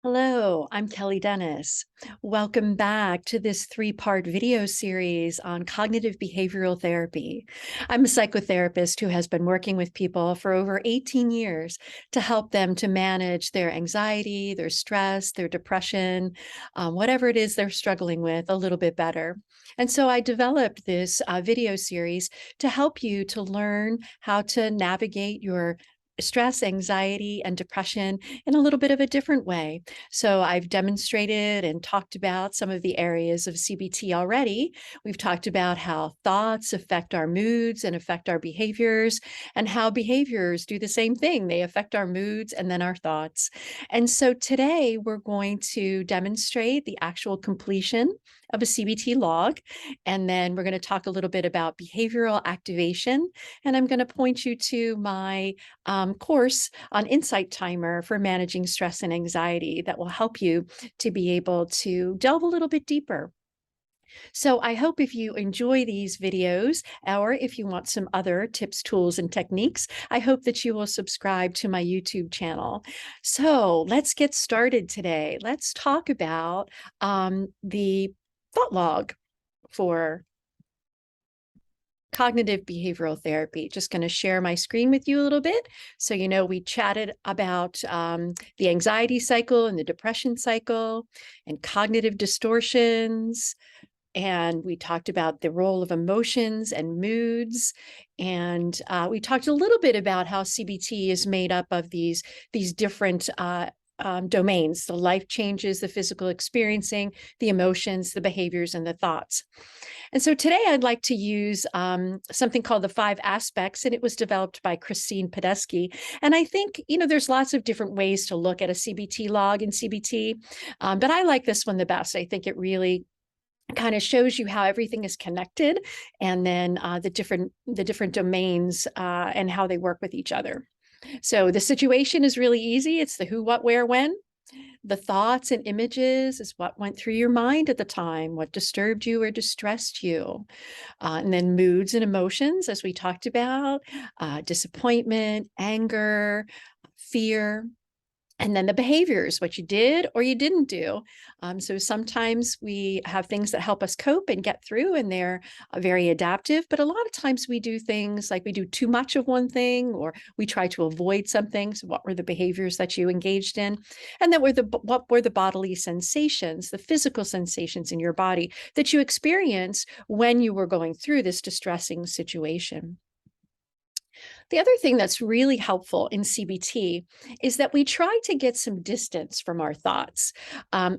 Hello, I'm Kelly Dennis. Welcome back to this three-part video series on cognitive behavioral therapy. I'm a psychotherapist who has been working with people for over 18 years to help them to manage their anxiety, their stress, their depression, whatever it is they're struggling with a little bit better. And so I developed this video series to help you to learn how to navigate your stress, anxiety, and depression in a little bit of a different way. So I've demonstrated and talked about some of the areas of CBT already. We've talked about how thoughts affect our moods and affect our behaviors, and how behaviors do the same thing. They affect our moods and then our thoughts. And so today we're going to demonstrate the actual completion of a CBT log. And then we're going to talk a little bit about behavioral activation. And I'm going to point you to my course on Insight Timer for managing stress and anxiety that will help you to be able to delve a little bit deeper. So I hope if you enjoy these videos, or if you want some other tips, tools, and techniques, I hope that you will subscribe to my YouTube channel. So let's get started today. Let's talk about the thought log for cognitive behavioral therapy. Just going to share my screen with you a little bit. So, we chatted about the anxiety cycle and the depression cycle and cognitive distortions. And we talked about the role of emotions and moods. And we talked a little bit about how CBT is made up of these different domains: the life changes, the physical experiencing, the emotions, the behaviors, and the thoughts. And so today I'd like to use something called the 5 aspects, and it was developed by Christine Podesky. And I think, there's lots of different ways to look at a CBT log in CBT, but I like this one the best. I think it really kind of shows you how everything is connected, and then the different domains and how they work with each other. So the situation is really easy. It's the who, what, where, when. The thoughts and images is what went through your mind at the time, what disturbed you or distressed you. And then moods and emotions, as we talked about, disappointment, anger, fear. And then the behaviors, what you did or you didn't do. So sometimes we have things that help us cope and get through, and they're very adaptive. But a lot of times we do things like we do too much of one thing, or we try to avoid something. So what were the behaviors that you engaged in? And then what were the bodily sensations, the physical sensations in your body that you experienced when you were going through this distressing situation? The other thing that's really helpful in CBT is that we try to get some distance from our thoughts.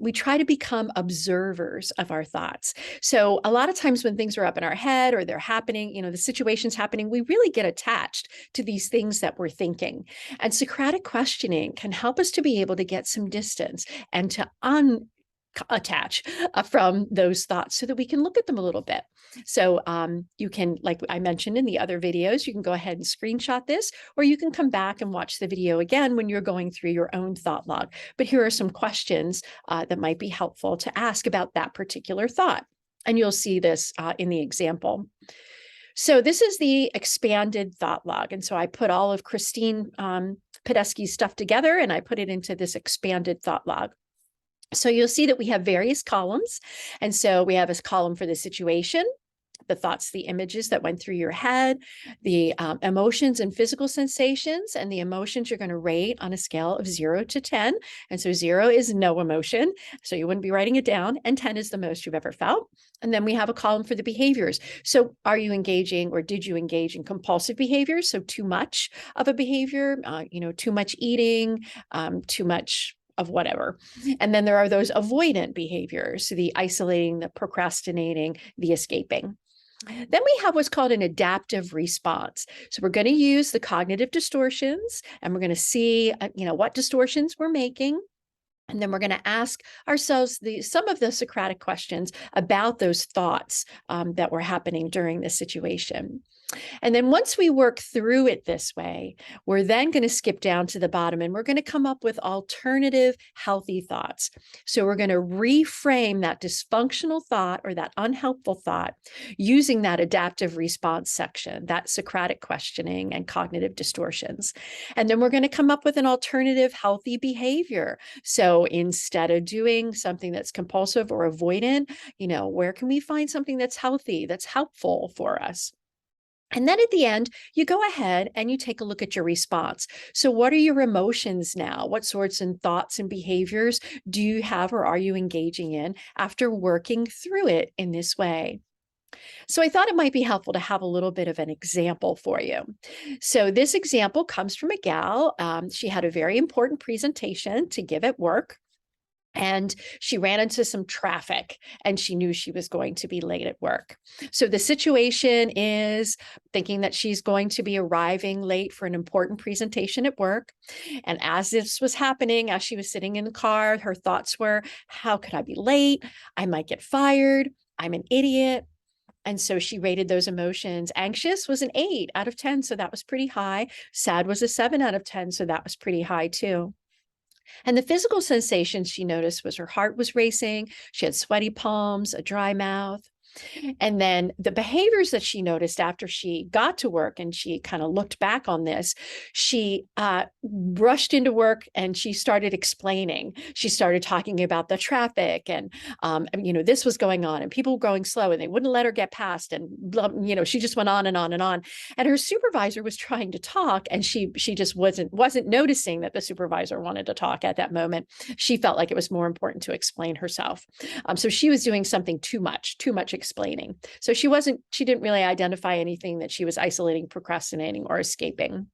We try to become observers of our thoughts. So a lot of times when things are up in our head or they're happening, the situation's happening, we really get attached to these things that we're thinking. And Socratic questioning can help us to be able to get some distance and to attach from those thoughts so that we can look at them a little bit. So you can, like I mentioned in the other videos, you can go ahead and screenshot this, or you can come back and watch the video again when you're going through your own thought log. But here are some questions that might be helpful to ask about that particular thought. And you'll see this in the example. So this is the expanded thought log. And so I put all of Christine Podesky's stuff together, and I put it into this expanded thought log. So you'll see that we have various columns. And so we have a column for the situation, the thoughts, the images that went through your head, the emotions and physical sensations. And the emotions you're going to rate on a scale of 0 to 10. And so 0 is no emotion, so you wouldn't be writing it down. And 10 is the most you've ever felt. And then we have a column for the behaviors. So are you engaging, or did you engage in compulsive behaviors? So too much of a behavior, too much eating, too much of whatever. And then there are those avoidant behaviors, the isolating, the procrastinating, the escaping. Then we have what's called an adaptive response. So we're going to use the cognitive distortions, and we're going to see, what distortions we're making. And then we're going to ask ourselves some of the Socratic questions about those thoughts that were happening during this situation. And then once we work through it this way, we're then going to skip down to the bottom and we're going to come up with alternative healthy thoughts. So we're going to reframe that dysfunctional thought or that unhelpful thought using that adaptive response section, that Socratic questioning and cognitive distortions. And then we're going to come up with an alternative healthy behavior. So instead of doing something that's compulsive or avoidant, where can we find something that's healthy, that's helpful for us? And then at the end, you go ahead and you take a look at your response. So what are your emotions now? What sorts of thoughts and behaviors do you have or are you engaging in after working through it in this way? So I thought it might be helpful to have a little bit of an example for you. So this example comes from a gal. She had a very important presentation to give at work. And she ran into some traffic and she knew she was going to be late at work. So the situation is thinking that she's going to be arriving late for an important presentation at work. And as this was happening, as she was sitting in the car, her thoughts were, how could I be late? I might get fired. I'm an idiot. And so she rated those emotions. Anxious was an 8 out of 10. So that was pretty high. Sad was a 7 out of 10. So that was pretty high too. And the physical sensations she noticed was her heart was racing. She had sweaty palms, a dry mouth. And then the behaviors that she noticed after she got to work and she kind of looked back on this, she rushed into work and she started explaining. She started talking about the traffic and, this was going on and people were going slow and they wouldn't let her get past. And, she just went on and on and on. And her supervisor was trying to talk and she just wasn't noticing that the supervisor wanted to talk at that moment. She felt like it was more important to explain herself. So she was doing something too much explaining. So she didn't really identify anything that she was isolating, procrastinating, or escaping.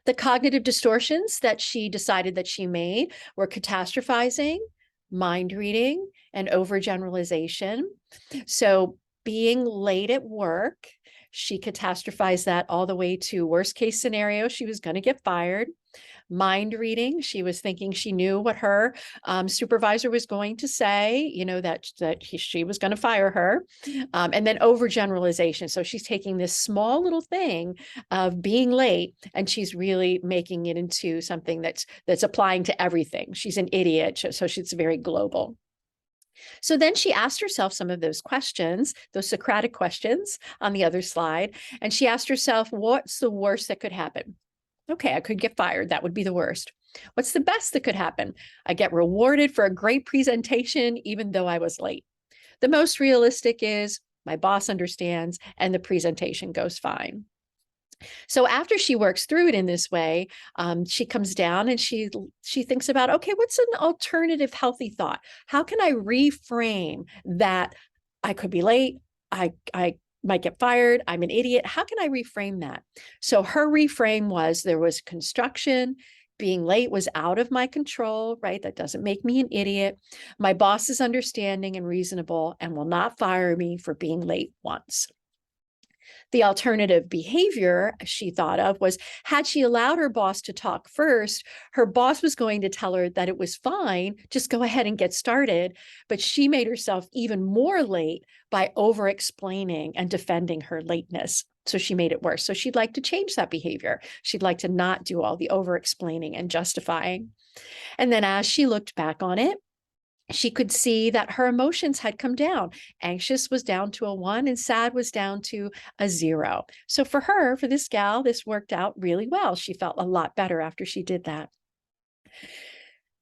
The cognitive distortions that she decided that she made were catastrophizing, mind reading, and overgeneralization. So being late at work, she catastrophized that all the way to worst case scenario, she was going to get fired. Mind reading, she was thinking she knew what her supervisor was going to say, that she was going to fire her. And then overgeneralization. So she's taking this small little thing of being late and she's really making it into something that's applying to everything. She's an idiot. So she's very global. So then she asked herself some of those questions, those Socratic questions on the other slide. And she asked herself, what's the worst that could happen? Okay, I could get fired. That would be the worst. What's the best that could happen? I get rewarded for a great presentation, even though I was late. The most realistic is my boss understands and the presentation goes fine. So after she works through it in this way, she comes down and she thinks about, okay, what's an alternative healthy thought? How can I reframe that I could be late? I might get fired. I'm an idiot. How can I reframe that? So her reframe was there was construction. Being late was out of my control, right? That doesn't make me an idiot. My boss is understanding and reasonable and will not fire me for being late once. The alternative behavior she thought of was, had she allowed her boss to talk first, her boss was going to tell her that it was fine, just go ahead and get started. But she made herself even more late by over-explaining and defending her lateness. So she made it worse. So she'd like to change that behavior. She'd like to not do all the over-explaining and justifying. And then as she looked back on it, she could see that her emotions had come down. Anxious was down to a 1 and sad was down to a 0. So for her, for this gal, this worked out really well. She felt a lot better after she did that.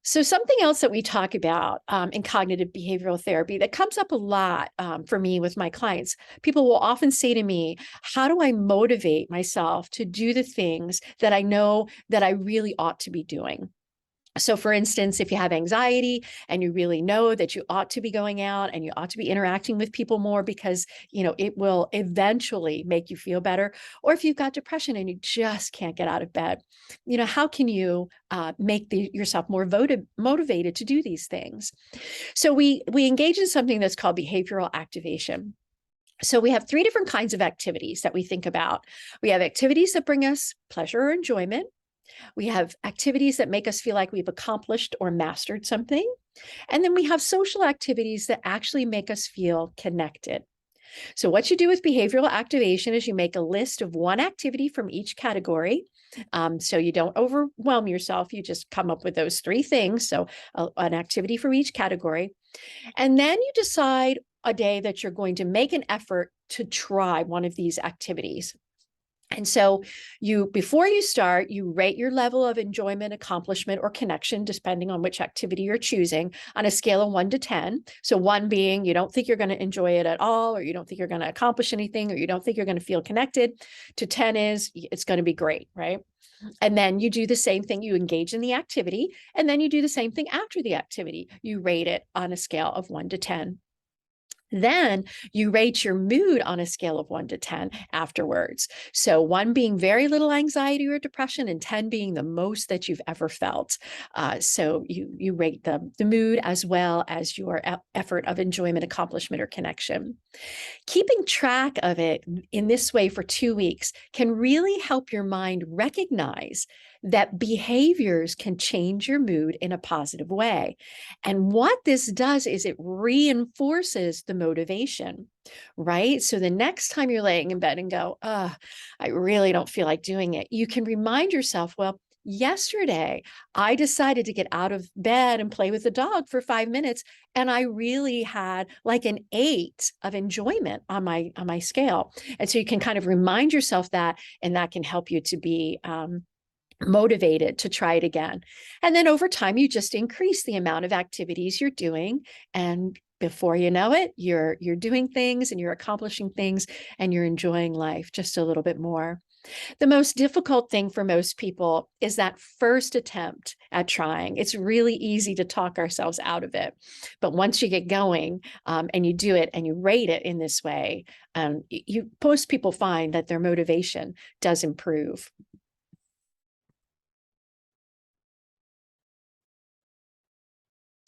So something else that we talk about in cognitive behavioral therapy that comes up a lot for me with my clients, people will often say to me, how do I motivate myself to do the things that I know that I really ought to be doing? So for instance, if you have anxiety and you really know that you ought to be going out and you ought to be interacting with people more because, it will eventually make you feel better. Or if you've got depression and you just can't get out of bed, how can you make yourself more motivated to do these things? So we engage in something that's called behavioral activation. So we have 3 different kinds of activities that we think about. We have activities that bring us pleasure or enjoyment. We have activities that make us feel like we've accomplished or mastered something. And then we have social activities that actually make us feel connected. So what you do with behavioral activation is you make a list of one activity from each category. So you don't overwhelm yourself. You just come up with those three things. So an activity for each category. And then you decide a day that you're going to make an effort to try one of these activities. And so before you start, you rate your level of enjoyment, accomplishment, or connection, depending on which activity you're choosing, on a scale of 1 to 10. So 1 being you don't think you're going to enjoy it at all, or you don't think you're going to accomplish anything, or you don't think you're going to feel connected, to 10 is it's going to be great, right? And then you do the same thing. You engage in the activity, and then you do the same thing after the activity. You rate it on a scale of 1 to 10. Then you rate your mood on a scale of 1 to 10 afterwards. So 1 being very little anxiety or depression, and 10 being the most that you've ever felt. So you rate the mood as well as your effort of enjoyment, accomplishment, or connection. Keeping track of it in this way for 2 weeks can really help your mind recognize that behaviors can change your mood in a positive way. And what this does is it reinforces the motivation, right? So the next time you're laying in bed and go, I really don't feel like doing it, you can remind yourself, well, yesterday, I decided to get out of bed and play with the dog for 5 minutes, and I really had like an 8 of enjoyment on my scale. And so you can kind of remind yourself that, and that can help you to be motivated to try it again. And then over time, you just increase the amount of activities you're doing, and before you know it, you're doing things and you're accomplishing things and you're enjoying life just a little bit more. The most difficult thing for most people is that first attempt at trying. It's really easy to talk ourselves out of it. But once you get going and you do it and you rate it in this way, most people find that their motivation does improve.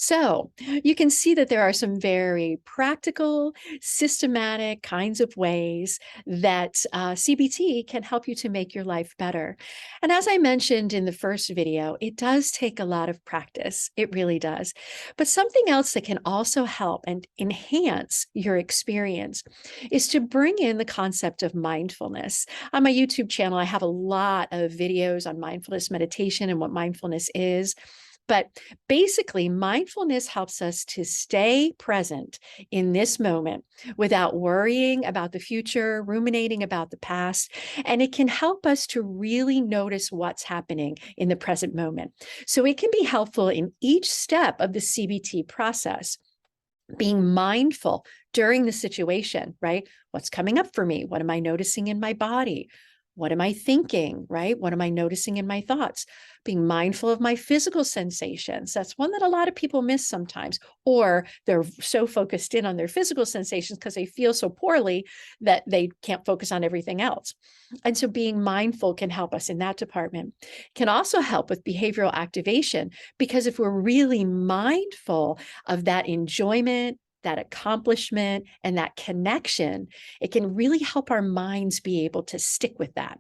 So you can see that there are some very practical, systematic kinds of ways that CBT can help you to make your life better. And as I mentioned in the first video, it does take a lot of practice. It really does. But something else that can also help and enhance your experience is to bring in the concept of mindfulness. On my YouTube channel, I have a lot of videos on mindfulness meditation and what mindfulness is. But basically, mindfulness helps us to stay present in this moment without worrying about the future, ruminating about the past. And it can help us to really notice what's happening in the present moment. So it can be helpful in each step of the CBT process. Being mindful during the situation, right? What's coming up for me? What am I noticing in my body? What am I thinking, right? What am I noticing in my thoughts? Being mindful of my physical sensations. That's one that a lot of people miss sometimes, or they're so focused in on their physical sensations because they feel so poorly that they can't focus on everything else. And so being mindful can help us in that department. Can also help with behavioral activation, because if we're really mindful of that enjoyment, that accomplishment, and that connection, it can really help our minds be able to stick with that,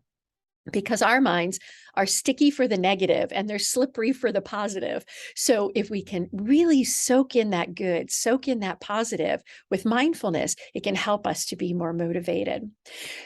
because our minds are sticky for the negative and they're slippery for the positive. So if we can really soak in that good, soak in that positive with mindfulness, it can help us to be more motivated.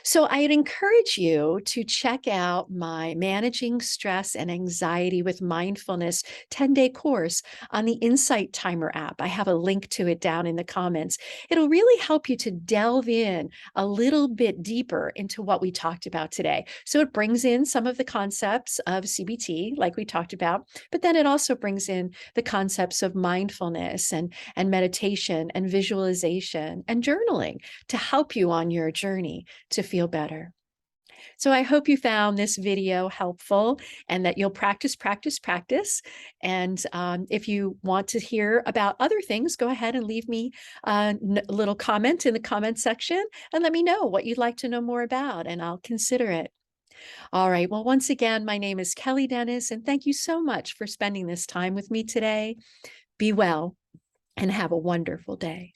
So I'd encourage you to check out my Managing Stress and Anxiety with Mindfulness 10-day course on the Insight Timer app. I have a link to it down in the comments. It'll really help you to delve in a little bit deeper into what we talked about today. So it brings in some of the concepts of CBT, like we talked about, but then it also brings in the concepts of mindfulness and meditation and visualization and journaling to help you on your journey to feel better. So I hope you found this video helpful and that you'll practice, practice, practice. And if you want to hear about other things, go ahead and leave me a little comment in the comment section and let me know what you'd like to know more about, and I'll consider it. All right. Well, once again, my name is Kelly Dennis, and thank you so much for spending this time with me today. Be well and have a wonderful day.